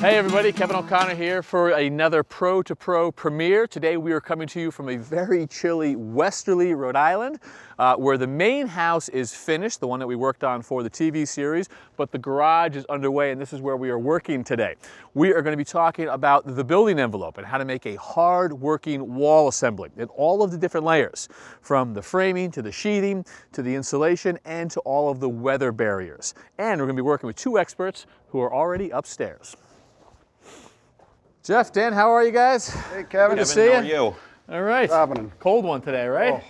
Hey everybody, Kevin O'Connor here for another Pro2Pro premiere. Today we are coming to you from a very chilly Westerly, Rhode Island, where the main house is finished, the one that we worked on for the TV series, but the garage is underway and this is where we are working today. We are going to be talking about the building envelope and how to make a hard-working wall assembly in all of the different layers, from the framing to the sheathing to the insulation and to all of the weather barriers. And we're going to be working with two experts who are already upstairs. Jeff, Dan, how are you guys? Hey, Kevin. Good to see you. How are you? All right. Happening? Cold one today, right?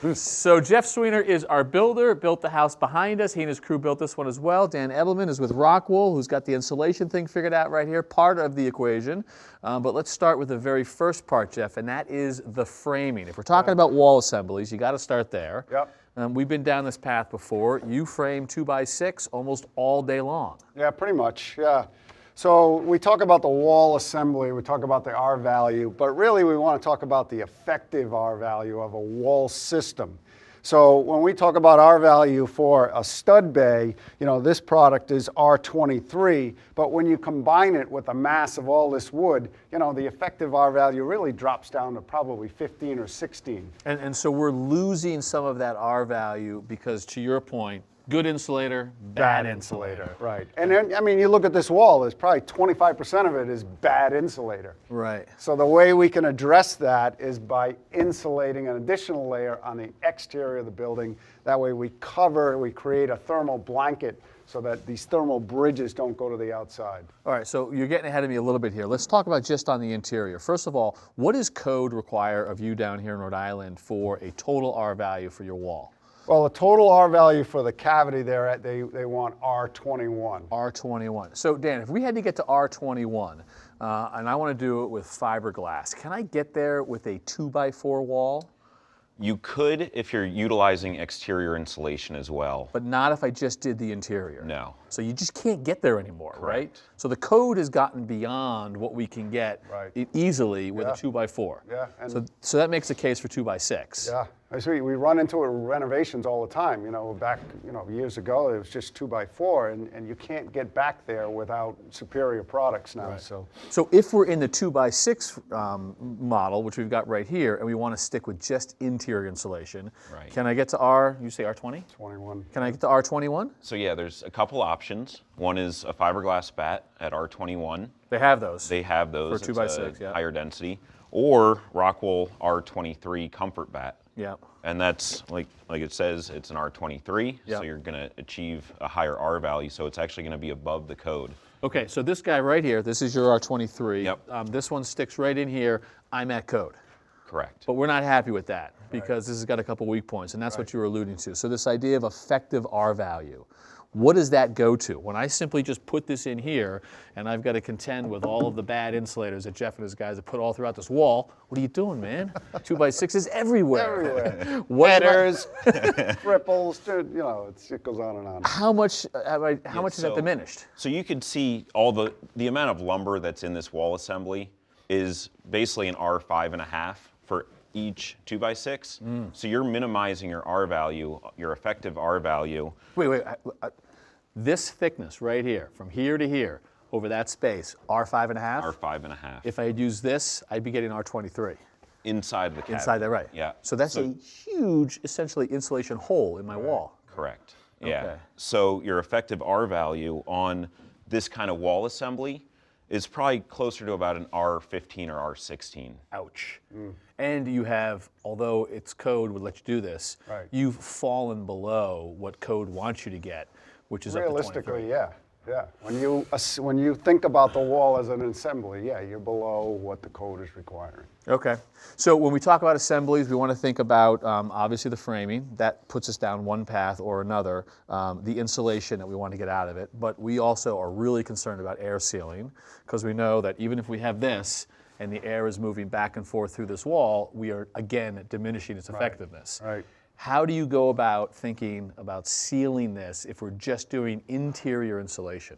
Oh. So Jeff Sweenor is our builder, built the house behind us. He and his crew built this one as well. Dan Edelman is with Rockwool, who's got the insulation thing figured out right here, part of the equation. But let's start with the very first part, Jeff, and that is the framing. If we're talking about wall assemblies, you got to start there. Yep. We've been down this path before. You frame 2x6 almost all day long. Yeah, pretty much, yeah. So we talk about the wall assembly, we talk about the R value, but really we want to talk about the effective R value of a wall system. So when we talk about R value for a stud bay, you know, this product is R23, but when you combine it with the mass of all this wood, you know, the effective R value really drops down to probably 15 or 16. And so we're losing some of that R value because, to your point, good insulator, bad insulator. Right. And then, I mean, you look at this wall, there's probably 25% of it is bad insulator. Right. So the way we can address that is by insulating an additional layer on the exterior of the building. That way we create a thermal blanket so that these thermal bridges don't go to the outside. All right, so you're getting ahead of me a little bit here. Let's talk about just on the interior. First of all, what does code require of you down here in Rhode Island for a total R value for your wall? Well, the total R value for the cavity there, they want R21. R21. So Dan, if we had to get to R21, and I want to do it with fiberglass, can I get there with a 2x4 wall? You could if you're utilizing exterior insulation as well. But not if I just did the interior. No. So you just can't get there anymore, Correct. right? So the code has gotten beyond what we can get easily with a 2x4. Yeah. So that makes a case for 2x6. Yeah. We run into it with renovations all the time. You know, back years ago, it was just 2x4, and you can't get back there without superior products now. Right. So if we're in the 2x6 model, which we've got right here, and we want to stick with just interior insulation, can I get to R? You say R20? 21. Can I get to R21? So yeah, there's a couple options. One is a fiberglass bat at R21. They have those. They have those for 2x6, yeah. Higher density, or Rockwool R23 comfort bat. Yeah. And that's, like it says, it's an R23, yep. So you're going to achieve a higher R value, so it's actually going to be above the code. Okay, so this guy right here, this is your R23. Yep. This one sticks right in here. I'm at code. Correct. But we're not happy with that because this has got a couple weak points, and that's what you were alluding to. So this idea of effective R value, what does that go to? When I simply just put this in here and I've got to contend with all of the bad insulators that Jeff and his guys have put all throughout this wall, what are you doing, man? 2x6 is everywhere. Everywhere. Wetters, ripples, you know, it goes on and on. How much is that diminished? So you could see all the amount of lumber that's in this wall assembly is basically an R5.5 for each 2x6. So you're minimizing your R value, your effective R value. Wait. This thickness right here, from here to here, over that space, R5.5? R5.5. If I had used this, I'd be getting R23. Inside the cavity. Inside that, right. Yeah. So that's a huge, essentially, insulation hole in my wall. Correct. Yeah. Okay. So your effective R value on this kind of wall assembly is probably closer to about an R15 or R16. Ouch. And you have, although its code would let you do this, you've fallen below what code wants you to get, which is realistically, up to 23. Yeah. When you think about the wall as an assembly, yeah, you're below what the code is requiring. Okay. So when we talk about assemblies, we want to think about obviously the framing. That puts us down one path or another. The insulation that we want to get out of it. But we also are really concerned about air sealing because we know that even if we have this and the air is moving back and forth through this wall, we are, again, diminishing its effectiveness. Right. How do you go about thinking about sealing this if we're just doing interior insulation?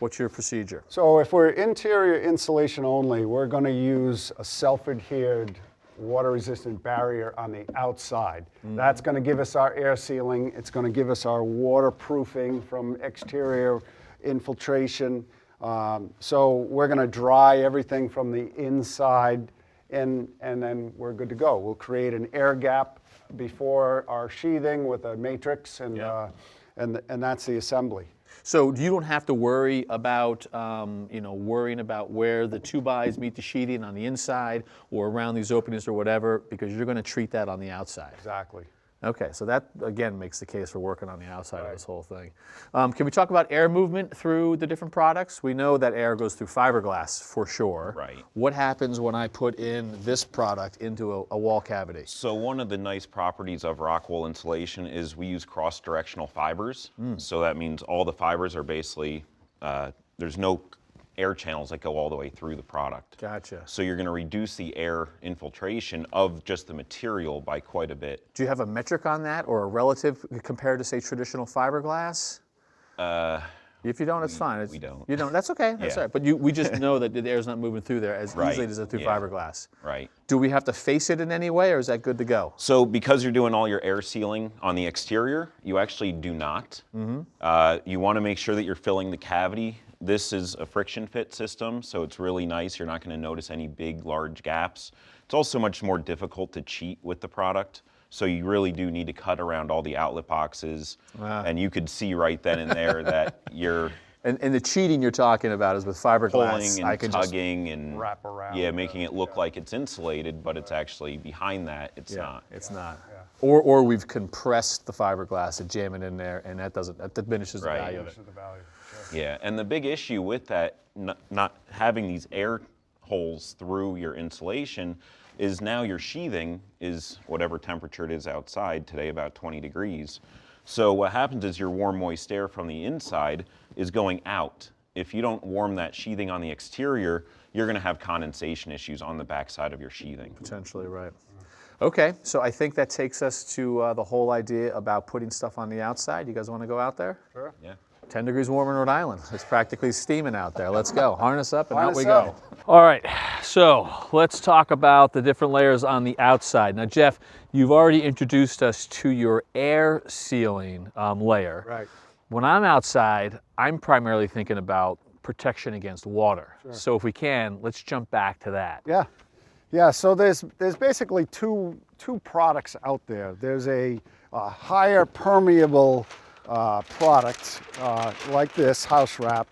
What's your procedure? So if we're interior insulation only, we're going to use a self-adhered water-resistant barrier on the outside. That's going to give us our air sealing. It's going to give us our waterproofing from exterior infiltration. So we're going to dry everything from the inside, and then we're good to go. We'll create an air gap before our sheathing with a matrix, and that's the assembly. So you don't have to worry about, worrying about where the 2x meet the sheathing on the inside or around these openings or whatever, because you're going to treat that on the outside. Exactly. Okay, so that, again, makes the case for working on the outside of this whole thing. Can we talk about air movement through the different products? We know that air goes through fiberglass for sure. Right. What happens when I put in this product into a wall cavity? So one of the nice properties of Rockwool insulation is we use cross-directional fibers. So that means all the fibers are basically, there's no air channels that go all the way through the product. Gotcha. So you're going to reduce the air infiltration of just the material by quite a bit. Do you have a metric on that or a relative compared to, say, traditional fiberglass? If you don't, it's fine. We don't. You don't. That's okay. That's all right. But we just know that the air's not moving through there as easily as it through fiberglass. Right. Do we have to face it in any way, or is that good to go? So because you're doing all your air sealing on the exterior, you actually do not. You want to make sure that you're filling the cavity. This is a friction fit system, so it's really nice. You're not going to notice any big, large gaps. It's also much more difficult to cheat with the product. So you really do need to cut around all the outlet boxes. And you could see right then and there that you're And the cheating you're talking about is with fiberglass. pulling and tugging and wrap around. Yeah, making it look like it's insulated, but it's actually behind that. It's not. It's not. Or we've compressed the fiberglass and jam it in there, and that diminishes the value of it. Yeah, and the big issue with that, not having these air holes through your insulation, is now your sheathing is whatever temperature it is outside, today about 20 degrees. So what happens is your warm, moist air from the inside is going out. If you don't warm that sheathing on the exterior, you're going to have condensation issues on the backside of your sheathing. Potentially, right. Okay, so I think that takes us to the whole idea about putting stuff on the outside. You guys want to go out there? Sure. Yeah. 10 degrees warmer in Rhode Island. It's practically steaming out there. Let's go. Harness up and out we Harness go. All right, so let's talk about the different layers on the outside. Now, Jeff, you've already introduced us to your air sealing layer. Right. When I'm outside, I'm primarily thinking about protection against water. Sure. So if we can, let's jump back to that. Yeah. Yeah, so there's basically two products out there. There's a higher permeable product like this house wrap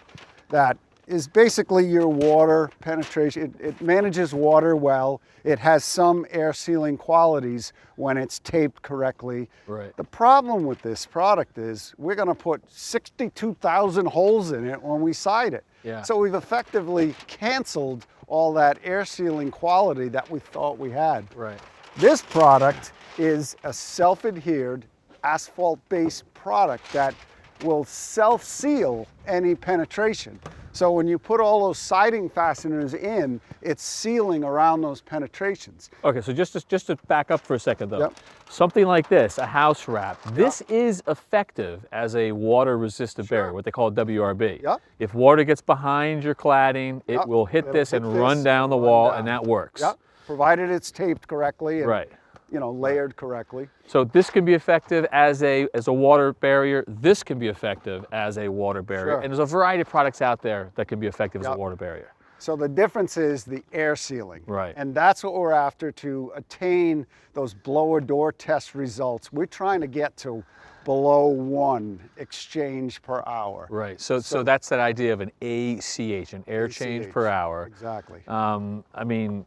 that is basically your water penetration. It manages water well. It has some air sealing qualities when it's taped correctly. Right. The problem with this product is we're going to put 62,000 holes in it when we side it. Yeah. So we've effectively canceled all that air sealing quality that we thought we had. Right. This product is a self-adhered asphalt-based product that will self-seal any penetration. So when you put all those siding fasteners in, it's sealing around those penetrations. Okay, so just to back up for a second though. Yep. Something like this, a house wrap, this is effective as a water resistant barrier, what they call a WRB. Yep. If water gets behind your cladding, it Yep. will hit It'll this hit and this, run down the run wall, down. and that works. Yep. Provided it's taped correctly and Right. layered correctly. So this can be effective as a water barrier. This can be effective as a water barrier. Sure. And there's a variety of products out there that can be effective as a Yep. water barrier. So the difference is the air sealing. Right. And that's what we're after to attain those blower door test results. We're trying to get to below 1 exchange per hour. Right. So that's that idea of an ACH, an air change ACH. per hour. Exactly. I mean,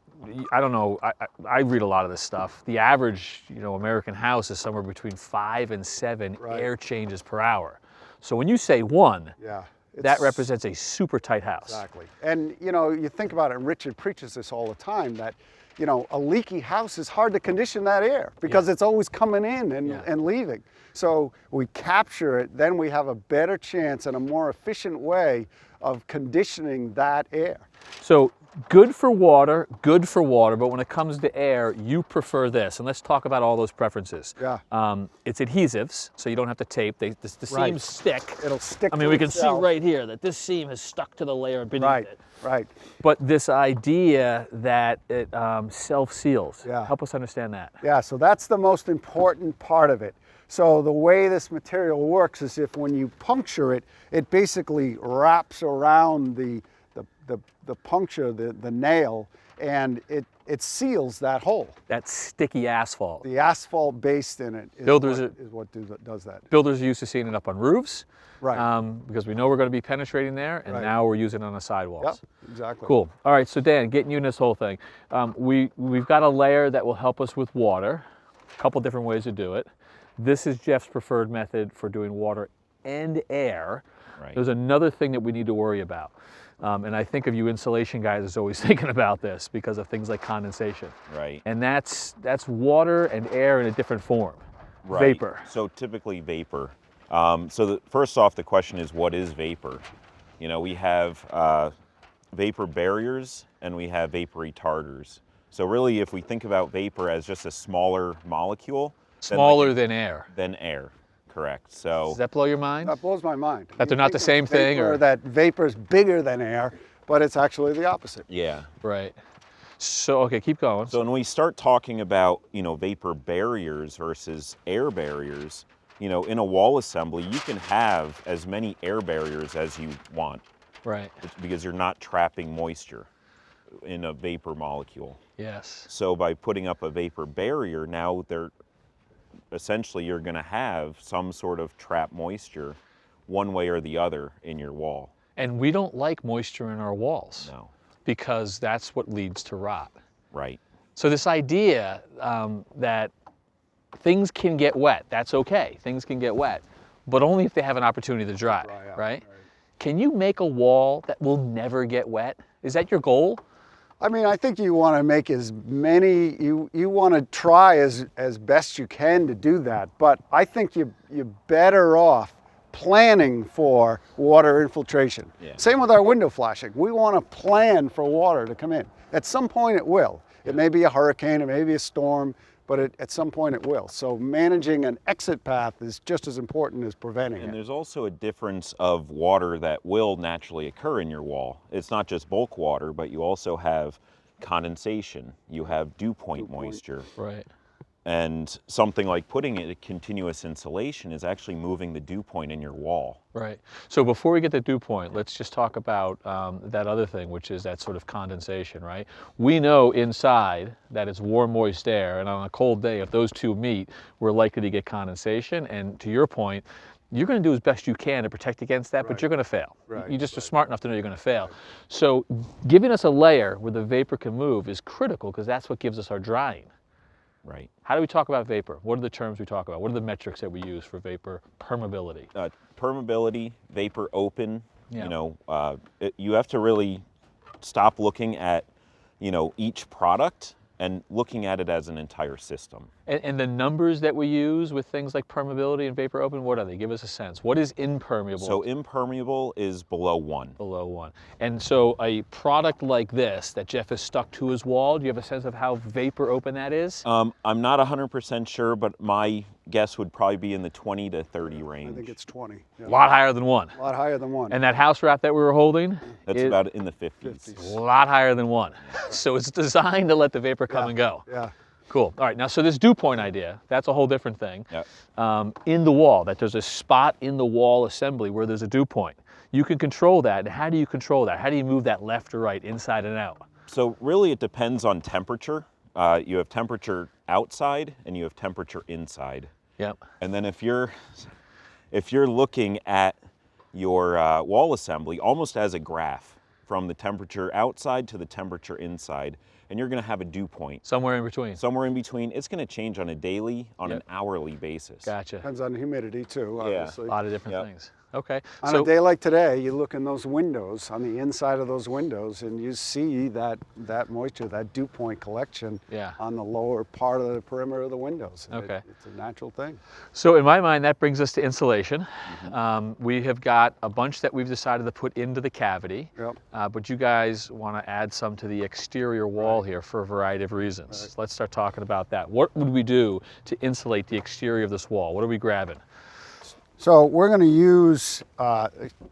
I don't know. I read a lot of this stuff. The average, American house is somewhere between 5 and 7 Right. air changes per hour. So when you say 1, Yeah. that It's- represents a super tight house. Exactly. And you think about it, and Richard preaches this all the time, that a leaky house is hard to condition that air because it's always coming in and leaving. So we capture it, then we have a better chance and a more efficient way of conditioning that air. So good for water, but when it comes to air, you prefer this. And let's talk about all those preferences. Yeah. It's adhesives, so you don't have to tape. The Right. seams stick. It'll stick I mean, to we can see itself. right here that this seam has stuck to the layer beneath Right, it. right. But this idea that it self-seals, Yeah. help us understand that. Yeah, so that's the most important part of it. So the way this material works is if when you puncture it, it basically wraps around the puncture, the nail, and it seals that hole. That sticky asphalt. The asphalt based in it is what does that. Builders are used to seeing it up on roofs. Right. Because we know we're going to be penetrating there, and now we're using it on the sidewalls. Yep, exactly. Cool. All right, so Dan, getting you in this whole thing, we've got a layer that will help us with water. A couple different ways to do it. This is Jeff's preferred method for doing water and air. Right. There's another thing that we need to worry about. And I think of you insulation guys as always thinking about this because of things like condensation. Right. And that's water and air in a different form. Right. Vapor. So typically vapor. First off, the question is, what is vapor? You know, we have vapor barriers and we have vapor retarders. So really, if we think about vapor as just a smaller molecule. Smaller than air. Than air, correct. So does that blow your mind? That blows my mind. That they're not the same thing? Or that vapor's bigger than air, but it's actually the opposite. yeah. Right. So, okay, keep going. So when we start talking about, vapor barriers versus air barriers, in a wall assembly, you can have as many air barriers as you want. Right. Because you're not trapping moisture in a vapor molecule. Yes. So by putting up a vapor barrier, now essentially you're going to have some sort of trap moisture one way or the other in your wall. And we don't like moisture in our walls. No. Because that's what leads to rot. Right. So this idea that things can get wet, that's okay. Things can get wet, but only if they have an opportunity to dry, right? Can you make a wall that will never get wet? Is that your goal? I mean, I think you want to make as many, you want to try as best you can to do that, but I think you're better off planning for water infiltration. Yeah. Same with our window flashing. We want to plan for water to come in. At some point it will. It may be a hurricane, it may be a storm, but at some point it will. So managing an exit path is just as important as preventing it. And there's also a difference of water that will naturally occur in your wall. It's not just bulk water, but you also have condensation. You have dew point moisture. Right. And something like putting it in continuous insulation is actually moving the dew point in your wall. Right. So before we get to dew point, let's just talk about that other thing, which is that sort of condensation, right? We know inside that it's warm, moist air, and on a cold day, if those two meet, we're likely to get condensation. And to your point, you're going to do as best you can to protect against that, but you're going to fail. You just are smart enough to know you're going to fail. So giving us a layer where the vapor can move is critical because that's what gives us our drying. Right. How do we talk about vapor? What are the terms we talk about? What are the metrics that we use for vapor permeability? Permeability, vapor open, Yeah. You have to really stop looking at, each product and looking at it as an entire system. And the numbers that we use with things like permeability and vapor open, what are they? Give us a sense. What is impermeable? So impermeable is below 1. Below 1. And so a product like this that Jeff has stuck to his wall, do you have a sense of how vapor open that is? I'm not 100% sure, but my guess would probably be in the 20 to 30 range. I think it's 20. Yeah. A lot higher than 1. A lot higher than 1. And that house wrap that we were holding? That's about in the 50s. A lot higher than 1. So it's designed to let the vapor come and go. Yeah. Cool. All right, now so this dew point idea, that's a whole different thing. Yep. In the wall, that there's a spot in the wall assembly where there's a dew point. You can control that, and how do you control that? How do you move that left or right, inside and out? So really it depends on temperature. You have temperature outside and you have temperature inside. Yep. And then if you're looking at your wall assembly almost as a graph from the temperature outside to the temperature inside, and you're going to have a dew point. Somewhere in between. Somewhere in between. It's going to change on a daily, on an hourly basis. Gotcha. Depends on humidity too, obviously. A lot of different things. Okay. On a day like today, you look in those windows, on the inside of those windows, and you see that moisture, that dew point collection on the lower part of the perimeter of the windows. Okay. It's a natural thing. So in my mind, that brings us to insulation. We have got a bunch that we've decided to put into the cavity, but you guys want to add some to the exterior wall here for a variety of reasons. Let's start talking about that. What would we do to insulate the exterior of this wall? What are we grabbing? So we're going to use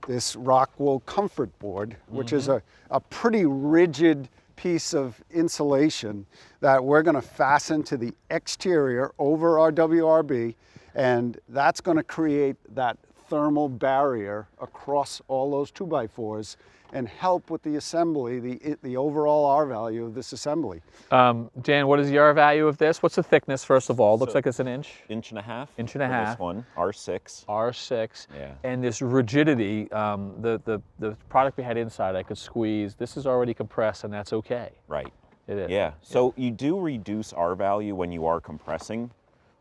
this Rockwool comfort board, which is a pretty rigid piece of insulation that we're going to fasten to the exterior over our WRB, And that's going to create that thermal barrier across all those 2x4s and help with the assembly, the overall R value of this assembly. Dan, what is the R value of this? What's the thickness, first of all? Looks like it's an inch. Inch and a half. Inch and a for half. This one, R6. R6. Yeah. And this rigidity, the product we had inside, I could squeeze. This is already compressed, and that's okay. Right. It is. Yeah. So you do reduce R value when you are compressing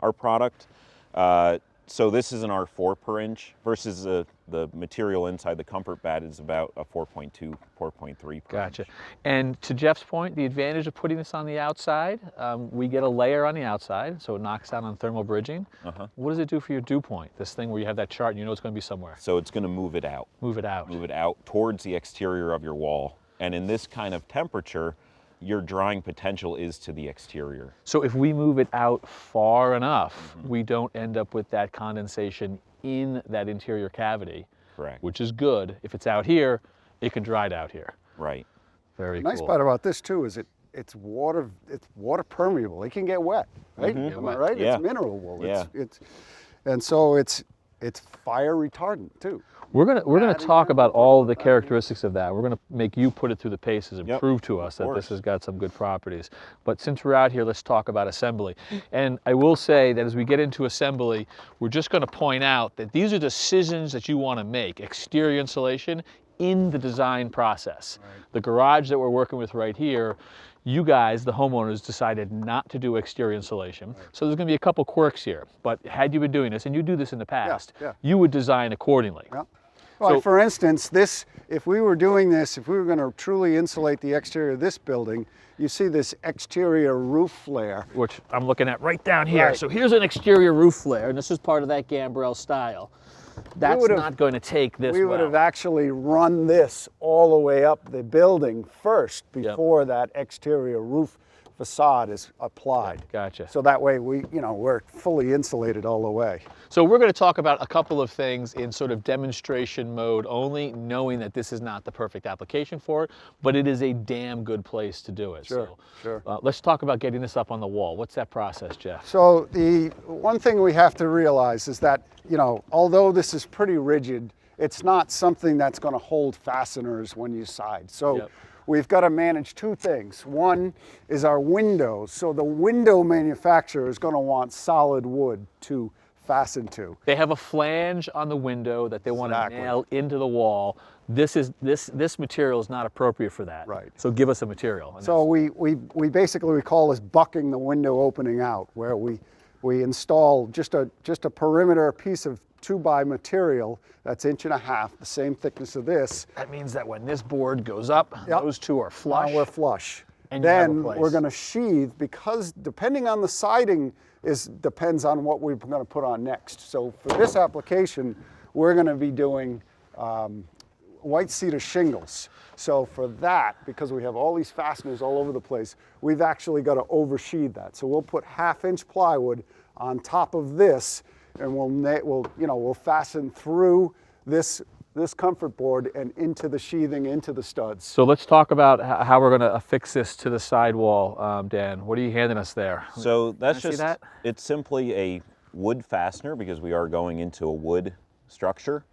our product. So this is an R4 per inch versus the material inside the comfort bed is about a 4.2, 4.3 per Gotcha. inch. And to Jeff's point, the advantage of putting this on the outside, we get a layer on the outside, so it knocks down on thermal bridging. What does it do for your dew point? This thing where you have that chart and you know it's going to be somewhere. So it's going to move it out. Move it out. Move it out towards the exterior of your wall. And in this kind of temperature, your drying potential is to the exterior. So if we move it out far enough, we don't end up with that condensation in that interior cavity. Correct. Which is good. If it's out here, it can dry it out here. Right. Very The nice cool. part about this too is it's water permeable. It can get wet, right? Am I right? Yeah. It's mineral wool. Yeah. And so it's fire retardant too. We're gonna talk about all of the characteristics of that. We're gonna make you put it through the paces and Yep, prove to us that course. this has got some good properties. But since we're out here, let's talk about assembly. And I will say that as we get into assembly, we're just gonna point out that these are decisions that you wanna make. Exterior insulation in the design process. The garage that we're working with right here, you guys, the homeowners, decided not to do exterior insulation. So there's gonna be a couple quirks here. But had you been doing this, and you do this in the past, yeah. you would design accordingly. Yeah. Well, So- for instance, if we were doing this, if we were going to truly insulate the exterior of this building, you see this exterior roof flare. Which I'm looking at right down here. Right. So here's an exterior roof flare, and this is part of that gambrel style. That's would've- not going to take this We would have actually run this all the way up the building first before that exterior roof facade is applied. Gotcha. So that way we're fully insulated all the way. So we're going to talk about a couple of things in sort of demonstration mode only, knowing that this is not the perfect application for it, but it is a damn good place to do it. Sure, So, sure. Let's talk about getting this up on the wall. What's that process, Jeff? So the one thing we have to realize is that, although this is pretty rigid, it's not something that's going to hold fasteners when you side. So Yep. we've got to manage two things. One is our windows. So the window manufacturer is going to want solid wood to fasten to. They have a flange on the window that they want to Exactly. nail into the wall. This material is not appropriate for that. Right. So give us a material. And So we basically call this bucking the window opening out, where we install just a perimeter piece of 2x material that's 1.5 inches, the same thickness of this. that means that when this board goes up, Yep. those two are flush. Now we're flush. And you have a then place. we're going to sheathe, because depending on the siding depends on what we're going to put on next. So for this application, we're going to be doing white cedar shingles. So for that, because we have all these fasteners all over the place, we've actually got to oversheathe that. So we'll put 1/2-inch plywood on top of this, and we'll fasten through this comfort board and into the sheathing, into the studs. So let's talk about how we're going to affix this to the sidewall, Dan. What are you handing us there? So that's Can I see just, that? it's simply a wood fastener because we are going into a wood structure,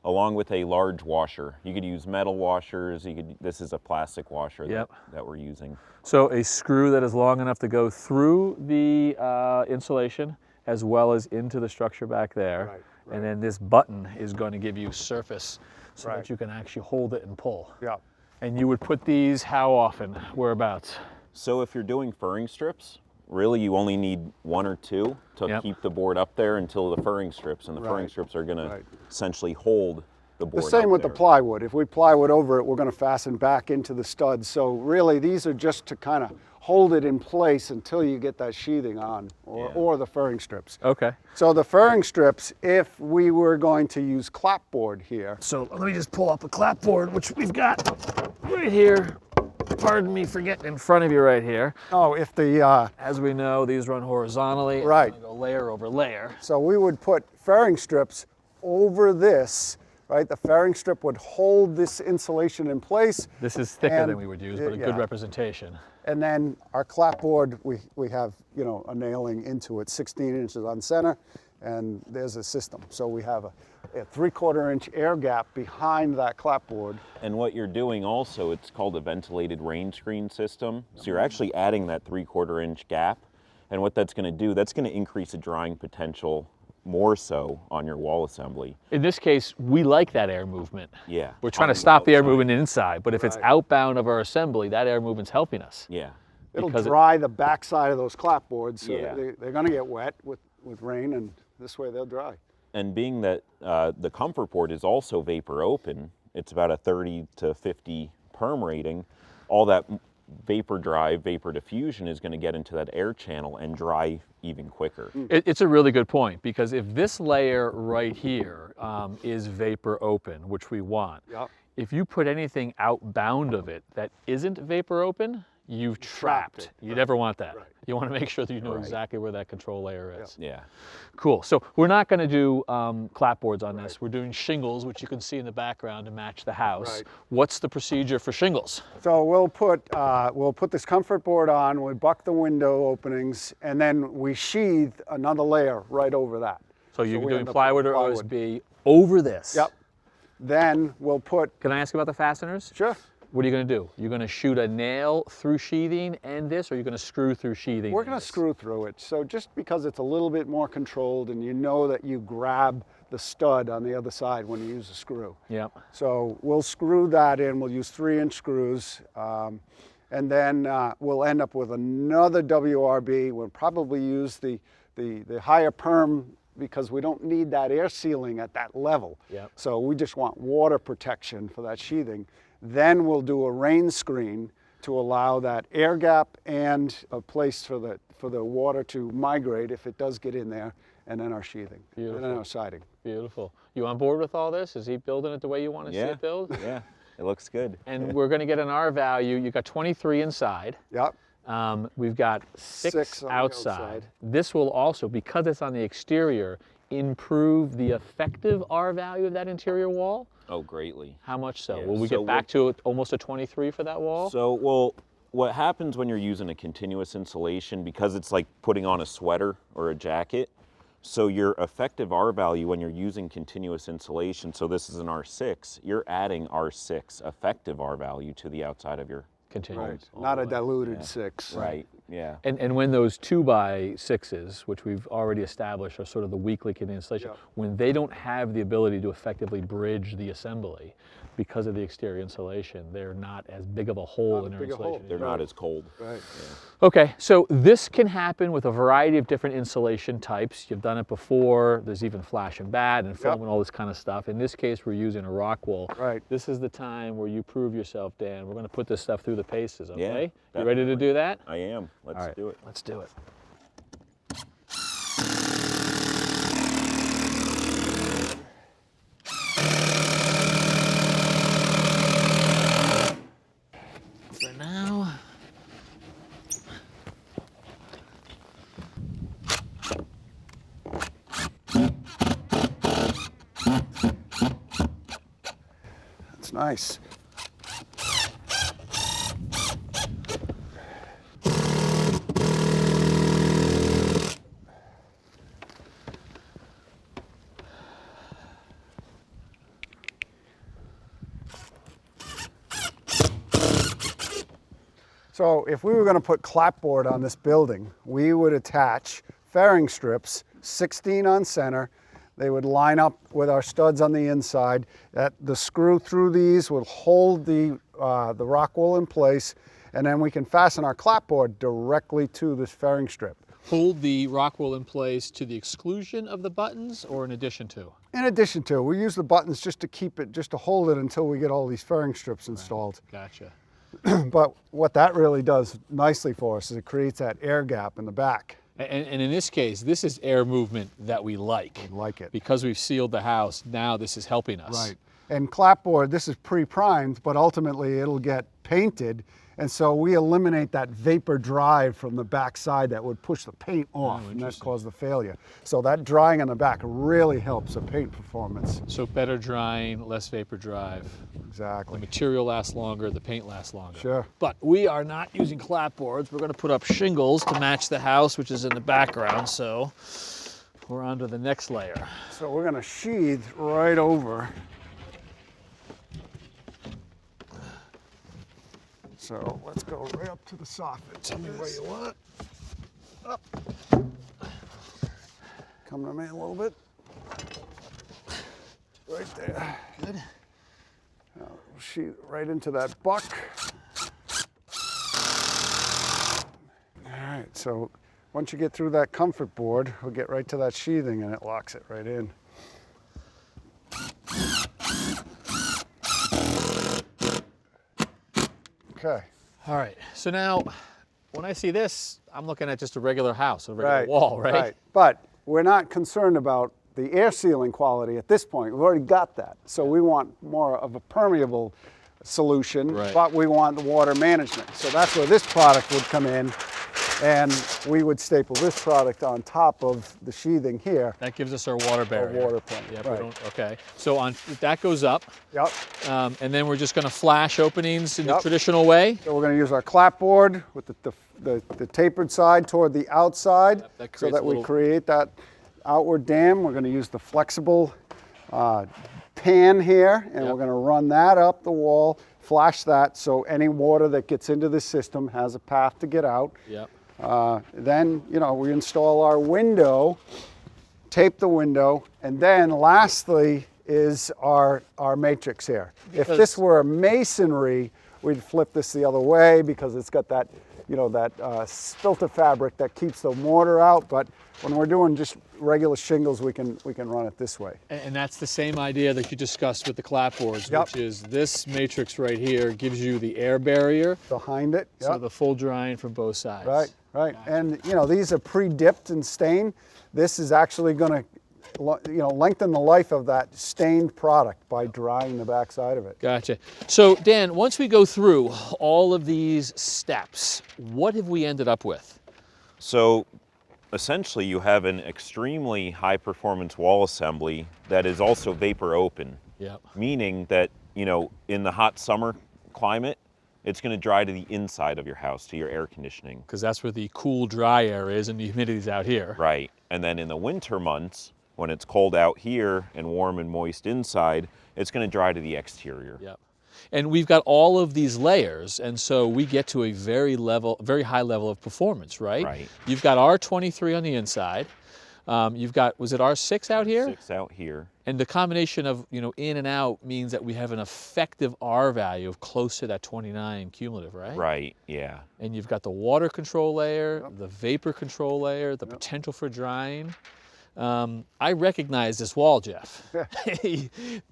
along with a large washer. You could use metal washers. This is a plastic washer Yep. that we're using. So a screw that is long enough to go through the insulation as well as into the structure back there. Right. And then this button is going to give you surface so Right. that you can actually hold it and pull. Yeah. And you would put these how often? Whereabouts? So if you're doing furring strips, really you only need 1 or 2 to Yep. keep the board up there until the furring strips, and the furring Right. strips are going Right. to essentially hold the board The same up with there. the plywood. If we plywood over it, we're going to fasten back into the studs. So really, these are just to kind of hold it in place until you get that sheathing on, or the furring strips. Okay. So the furring strips, if we were going to use clapboard here, So let me just pull up a clapboard, which we've got right here. Pardon me for getting in front of you right here. if the As we know, these run horizontally. and Right. they go layer over layer. so we would put furring strips over this, right? The furring strip would hold this insulation in place. This is thicker And- than we would use, but a good yeah. representation. And then our clapboard, we have, a nailing into it, 16 inches on center and there's a system. So we have a 3/4 inch air gap behind that clapboard. And what you're doing also, it's called a ventilated rain screen system. So you're actually adding that 3/4 inch gap. And what that's going to do, that's going to increase the drying potential more so on your wall assembly. In this case, we like that air movement. Yeah. We're trying to on stop the air outside. movement inside, but if it's Right. outbound of our assembly, that air movement's helping us. Yeah. It'll Because dry the backside of those clapboards, so Yeah. they're going to get wet with rain, and this way they'll dry. And being that the comfort board is also vapor open, it's about a 30 to 50 perm rating, all that vapor drive, vapor diffusion is going to get into that air channel and dry even quicker. It's a really good point, because if this layer right here is vapor open, which we want, Yep. if you put anything outbound of it that isn't vapor open, you've trapped. it. You never want that. Right. You want to make sure that you know Right. exactly where that control layer is. Yeah. Cool. So we're not going to do clapboards on this. We're doing shingles, which you can see in the background to match the house. Right. What's the procedure for shingles? So we'll put this comfort board on, we buck the window openings, and then we sheathe another layer right over that. So you're we doing end up with plywood or plywood. OSB over this. Yep. Then we'll put, Can I ask about the fasteners? sure, What are you going to do? You're going to shoot a nail through sheathing and this, or you're going to screw through sheathing? we're and going to this? screw through it. So just because it's a little bit more controlled, and you know that you grab the stud on the other side when you use a screw. Yep. So we'll screw that in. We'll use 3-inch screws, and then we'll end up with another WRB. We'll probably use the higher perm because we don't need that air sealing at that level. Yep. So we just want water protection for that sheathing. Then we'll do a rain screen to allow that air gap and a place for the water to migrate if it does get in there, and then our sheathing, and then Beautiful. our siding. Beautiful. You on board with all this? Is he building it the way you want to see Yeah. it built? Yeah. It looks good. And we're going to get an R value. You got 23 inside. Yep. We've got 6 6 on the outside. outside. This will also, because it's on the exterior, improve the effective R value of that interior wall. Oh, greatly. How much so? Yeah, Will we so get back to almost a 23 for that wall? So, well, what happens when you're using a continuous insulation, because it's like putting on a sweater or a jacket, so your effective R value when you're using continuous insulation, so this is an R6, you're adding R6 effective R value to the outside of your Continuous. all Not the a way. diluted 6. Right, yeah. And when those 2x6s, which we've already established are sort of the weak link in the installation, Yeah. when they don't have the ability to effectively bridge the assembly because of the exterior insulation, they're not as big of a hole Not in as their big a hole. insulation. They're not as cold. Right. Okay, so this can happen with a variety of different insulation types. You've done it before. There's even flash and bat and foam Yep. and all this kind of stuff. In this case, we're using a Rockwool. Right. This is the time where you prove yourself, Dan. We're going to put this stuff through the paces, okay? Yeah, You ready to do that? I am. Let's All right, do it. let's do it. For now. That's nice. So if we were going to put clapboard on this building, we would attach fairing strips, 16 on center. They would line up with our studs on the inside. The screw through these would hold the Rockwool in place, and then we can fasten our clapboard directly to this fairing strip. Hold the Rockwool in place to the exclusion of the buttons or in addition to? In addition to, we use the buttons just to keep it, just to hold it until we get all these fairing strips installed. Gotcha. But what that really does nicely for us is it creates that air gap in the back. And in this case, this is air movement that we like. We like it. Because we've sealed the house, now this is helping us. Right. And clapboard, this is pre-primed, but ultimately it'll get painted. And so we eliminate that vapor drive from the back side that would push the paint off, and that caused the failure. So that drying on the back really helps the paint performance. So better drying, less vapor drive. The Exactly. material lasts longer, the paint lasts longer. Sure. But we are not using clapboards. We're going to put up shingles to match the house, which is in the background. So We're on to the next layer. So we're going to sheathe right over. So let's go right up to the soffit. Tell me where you want. Up. Come to me a little bit. Right there. Good. Now we'll sheathe right into that buck. All right, so once you get through that comfort board, we'll get right to that sheathing and it locks it right in. Okay. All right, so now when I see this, I'm looking at just a regular house, a regular wall, right? Right, but we're not concerned about the air sealing quality at this point. We've already got that. So we want more of a permeable solution, Right. but we want the water management. So that's where this product would come in, and we would staple this product on top of the sheathing here. That gives us our water barrier. water point, Yep, right. okay, so that goes up, Yep. and then we're just going to flash openings in the Yep. traditional way. So we're going to use our clapboard with the tapered side toward the outside, Yep, that so creates that a we little- create that outward dam. We're going to use the flexible pan here, and Yep. we're going to run that up the wall, flash that, so any water that gets into the system has a path to get out. Yep. Then, we install our window, tape the window, and then lastly is our matrix here. If Because- this were a masonry, we'd flip this the other way because it's got that, filter fabric that keeps the mortar out. But when we're doing just regular shingles, we can run it this way. And that's the same idea that you discussed with the clapboards, Yep. which is this matrix right here gives you the air barrier, Behind it. so Yep. the full drying from both sides. Right, right. And these are pre-dipped and stained. This is actually going to lengthen the life of that stained product by drying the backside of it. Gotcha. So Dan, once we go through all of these steps, what have we ended up with? So essentially you have an extremely high performance wall assembly that is also vapor open. Yep. Meaning that, in the hot summer climate, it's going to dry to the inside of your house, to your air conditioning. Because that's where the cool, dry air is and the humidity's out here. Right. And then in the winter months, when it's cold out here and warm and moist inside, it's going to dry to the exterior. Yep. And we've got all of these layers, and so we get to a very high level of performance, right? Right. You've got R23 on the inside. You've got, was it R6 out here? 6 out here. And the combination of, in and out means that we have an effective R value of close to that 29 cumulative, right? Right, yeah. And you've got the water control layer, the vapor control layer, the potential for drying. I recognize this wall, Jeff.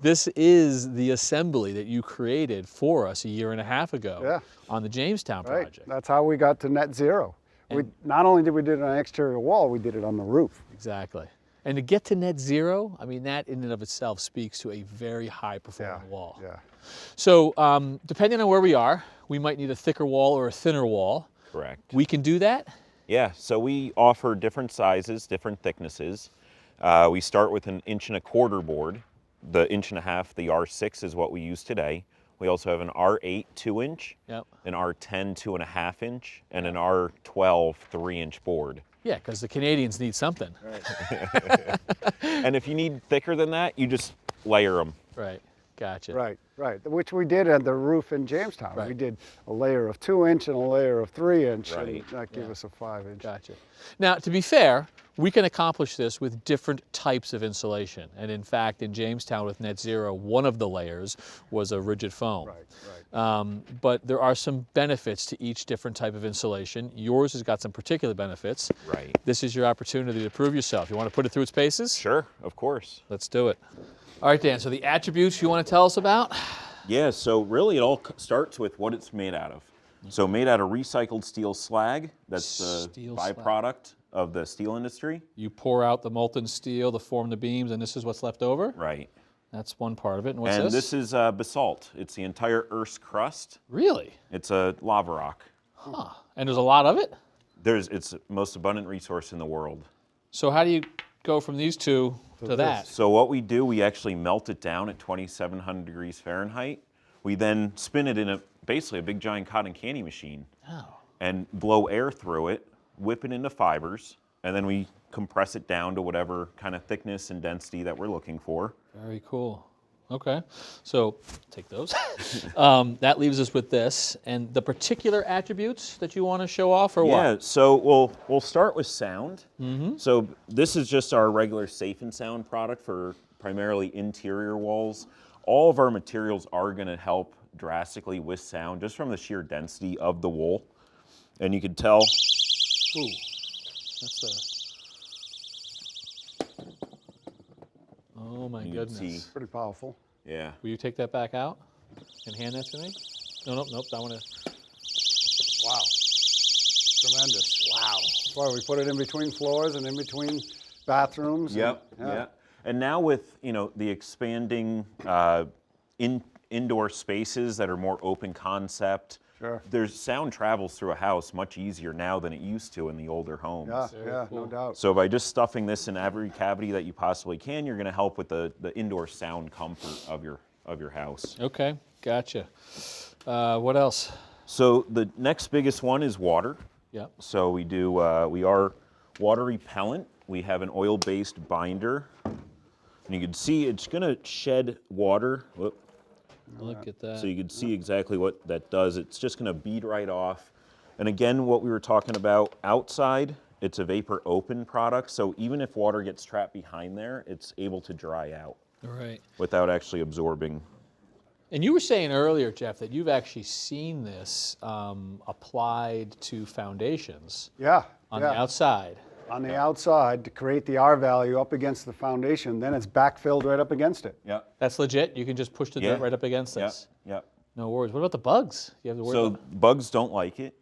This is the assembly that you created for us a year and a half ago on the Jamestown Right. project. That's how we got to net zero. Not only did we do it on an exterior wall, we did it on the roof. Exactly. And to get to net zero, I mean, that in and of itself speaks to a very high performing wall. Yeah. So depending on where we are, we might need a thicker wall or a thinner wall. Correct. We can do that? Yeah, so we offer different sizes, different thicknesses. We start with an 1.25 inch board. The 1.5 inch, the R6 is what we use today. We also have an R8 2-inch, Yep. an R10 2.5 inch, and an R12 3-inch board. Yeah, because the Canadians need something. And if you need thicker than that, you just layer them. Right, gotcha. Right, right. Which we did at the roof in Jamestown. Right. We did a layer of 2-inch and a layer of 3-inch, Right. and that gave us a 5-inch. Gotcha. Now, to be fair, we can accomplish this with different types of insulation. And in fact, in Jamestown with Net Zero, one of the layers was a rigid foam. Right, right. But there are some benefits to each different type of insulation. Yours has got some particular benefits. Right. This is your opportunity to prove yourself. You want to put it through its paces? Sure, of course. Let's do it. All right, Dan, so the attributes you want to tell us about? Yeah, so really it all starts with what it's made out of. So made out of recycled steel slag. That's the Steel slag. byproduct of the steel industry. You pour out the molten steel to form the beams, and this is what's left over? Right. That's one part of it. And what's And this? this is basalt. It's the entire Earth's crust. Really? It's a lava rock. Huh. And there's a lot of it? It's the most abundant resource in the world. So how do you go from these two to that? So what we do, we actually melt it down at 2,700 degrees Fahrenheit. We then spin it in basically a big giant cotton candy machine Oh. and blow air through it, whip it into fibers, and then we compress it down to whatever kind of thickness and density that we're looking for. Very cool. Okay, so take those. That leaves us with this, and the particular attributes that you want to show off, or what? Yeah, so we'll start with sound. So this is just our regular Safe and Sound product for primarily interior walls. All of our materials are going to help drastically with sound just from the sheer density of the wool. And you can tell. Ooh, that's oh my goodness. See. Pretty powerful. Yeah. Will you take that back out and hand that to me? No, nope, I want to. Wow. Tremendous. Wow. That's why we put it in between floors and in between bathrooms. Yep. And, Yeah. And now with the expanding indoor spaces that are more open concept, Sure. there's sound travels through a house much easier now than it used to in the older homes. Yeah, Very yeah, cool. no doubt. So by just stuffing this in every cavity that you possibly can, you're going to help with the indoor sound comfort of your house. Okay, gotcha. What else? So the next biggest one is water. Yep. So we are water repellent. We have an oil-based binder, and you can see it's going to shed water. Whoop. Look at that. So you can see exactly what that does. It's just going to bead right off. And again, what we were talking about outside, it's a vapor open product. So even if water gets trapped behind there, it's able to dry out All right. without actually absorbing. And you were saying earlier, Jeff, that you've actually seen this applied to foundations Yeah. on yeah. the outside. On the outside to create the R value up against the foundation, then it's backfilled right up against it. Yeah. That's legit. You can just push the dirt right up against this. Yeah. No worries. What about the bugs? You have to worry So about bugs don't like it.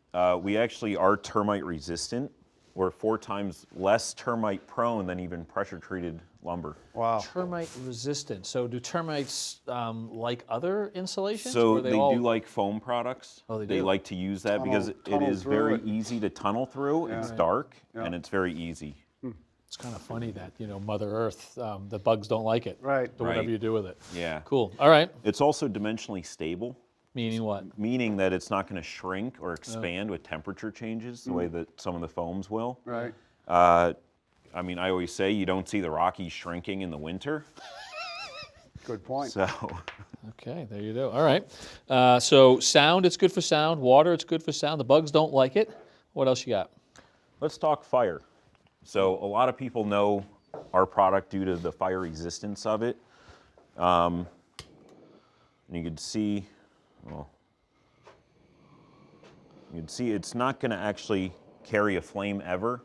We actually are termite resistant. We're 4 times less termite prone than even pressure treated lumber. Wow. termite resistant. So do termites like other insulations? So or they all... do like foam products. Oh, they They do? like to use that because it Tunnel is through very it. easy to tunnel through. It's dark and it's very easy. It's kind of funny that, Mother Earth, the bugs don't like it. Right. So whatever Right. you do with it. Yeah. Cool. All right. It's also dimensionally stable, Meaning what? meaning that it's not going to shrink or expand with temperature changes the way that some of the foams will. Right. I mean, I always say you don't see the Rockies shrinking in the winter. Good point. So, Okay, there you go. All right. So sound, it's good for sound. Water, it's good for sound. The bugs don't like it. What else you got? let's talk fire. So a lot of people know our product due to the fire resistance of it. And you can see, well, you can see it's not going to actually carry a flame ever.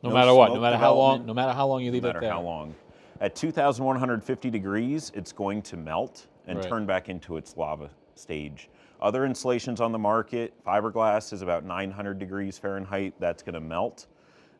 No matter what, smoke no matter how long, development, no matter how long you leave no it matter there. how long. At 2,150 degrees, it's going to melt and Right. turn back into its lava stage. Other insulations on the market, fiberglass is about 900 degrees Fahrenheit. That's going to melt.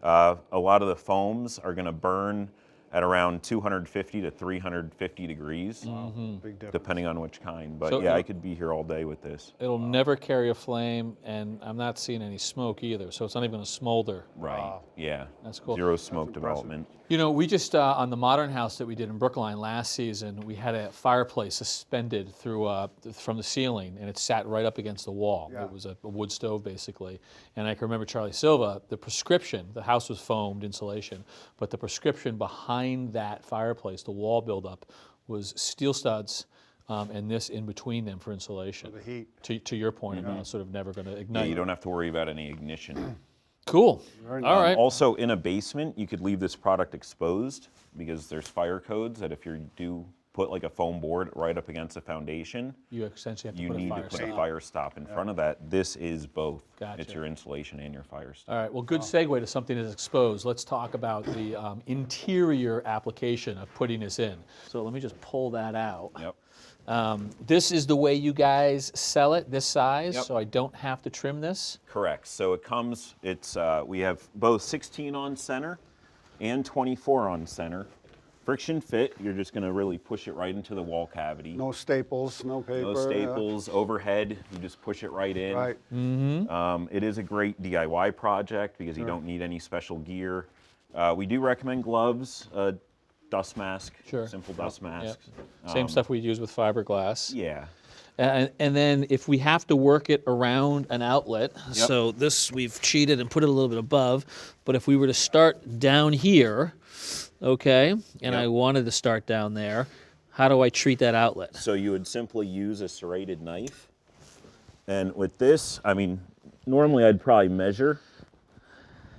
A lot of the foams are going to burn at around 250 to 350 degrees, Big difference. depending on which kind. But So yeah, it- I could be here all day with this. It'll never carry a flame, and I'm not seeing any smoke either, so it's not even going to smolder. Right. Yeah. That's cool. Zero smoke development. We just, on the modern house that we did in Brookline last season, we had a fireplace suspended through from the ceiling, and it sat right up against the wall. Yeah. It was a wood stove, basically. And I can remember Charlie Silva, the prescription, the house was foamed insulation, but the prescription behind that fireplace, the wall buildup, was steel studs, and this in between them for insulation. The heat. To your point about it's sort of never going to Yeah, ignite. you don't have to worry about any ignition. Cool. Very All right. Also, in a basement, you could leave this product exposed because there's fire codes that if you do put like a foam board right up against the foundation, You essentially have to you put a need to fire put a stop. fire stop in front of that. This is both. Gotcha. It's your insulation and your fire stop. All right, well, good segue to something that's exposed. Let's talk about the interior application of putting this in. So let me just pull that out. Yep. This is the way you guys sell it, this size, Yep. so I don't have to trim this. Correct. So it comes, we have both 16 on center and 24 on center. Friction fit, you're just going to really push it right into the wall cavity. No staples, no paper. No staples, overhead, you just push it right in. Right. It is a great DIY project because you don't need any special gear. We do recommend gloves, dust mask, Sure. simple dust masks. Same stuff we use with fiberglass. Yeah. And then if we have to work it around an outlet, so this we've cheated and put it a little bit above, but if we were to start down here, okay, and I wanted to start down there, how do I treat that outlet? So you would simply use a serrated knife. And with this, I mean, normally I'd probably measure,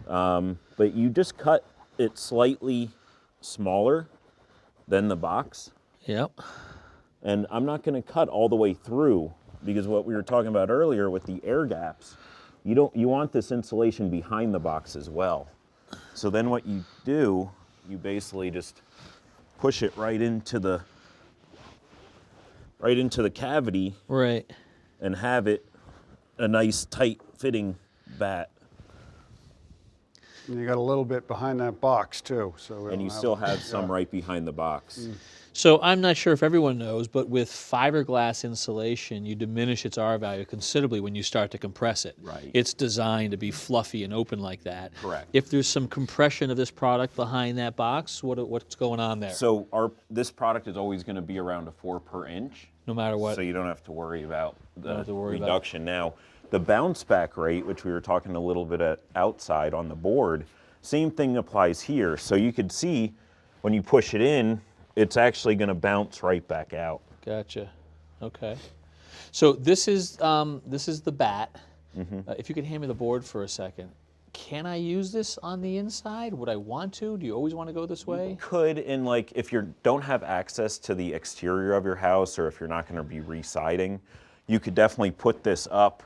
but you just cut it slightly smaller than the box. Yep. And I'm not going to cut all the way through, because what we were talking about earlier with the air gaps, you want this insulation behind the box as well. So then what you do, you basically just push it right into the cavity. Right. And have it a nice tight fitting bat. And you got a little bit behind that box too. So And you still have some right behind the box. So I'm not sure if everyone knows, but with fiberglass insulation, you diminish its R value considerably when you start to compress it. Right. It's designed to be fluffy and open like that. Correct. If there's some compression of this product behind that box, what's going on there? So this product is always going to be around a 4 per inch. No matter what. So you don't have to worry about the have to worry about reduction. Now, the bounce back rate, which we were talking a little bit outside on the board, same thing applies here. So you could see when you push it in, it's actually going to bounce right back out. Gotcha. Okay. So this is the bat. If you could hand me the board for a second. Can I use this on the inside? Would I want to? Do you always want to go this way? You could, in like, if you don't have access to the exterior of your house, or if you're not going to be re-siding, you could definitely put this up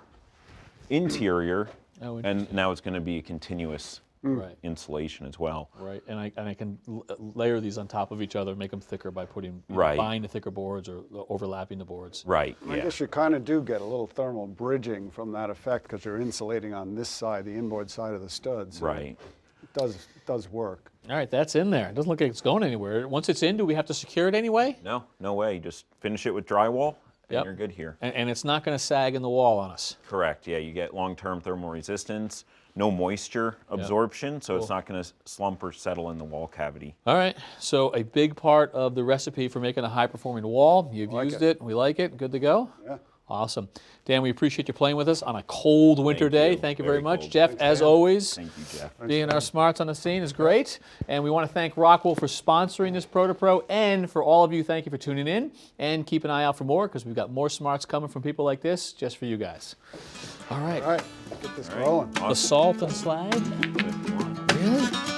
interior, and now it's going to be a continuous insulation as well. Right, and I can layer these on top of each other, make them thicker by putting buying the thicker boards or overlapping the boards. Right. I guess you kind of do get a little thermal bridging from that effect because you're insulating on this side, the inboard side of the studs. So Right. It does work. All right, that's in there. It doesn't look like it's going anywhere. Once it's in, do we have to secure it anyway? No way. Just finish it with drywall, and you're good here. And it's not going to sag in the wall on us. Correct. Yeah, you get long-term thermal resistance, no moisture absorption, so it's not going to slump or settle in the wall cavity. All right, so a big part of the recipe for making a high-performing wall. You've used it. We like it. Good to go? Yeah. Awesome. Dan, we appreciate you playing with us on a cold winter day. Thank you very much. Cold. Jeff, as always, Thank you, Jeff. being our smarts on the scene is great. And we want to thank Rockwool for sponsoring this Pro2Pro. And for all of you, thank you for tuning in. And keep an eye out for more, because we've got more smarts coming from people like this just for you guys. All right. All right, let's get this rolling. The salt and slag? Really?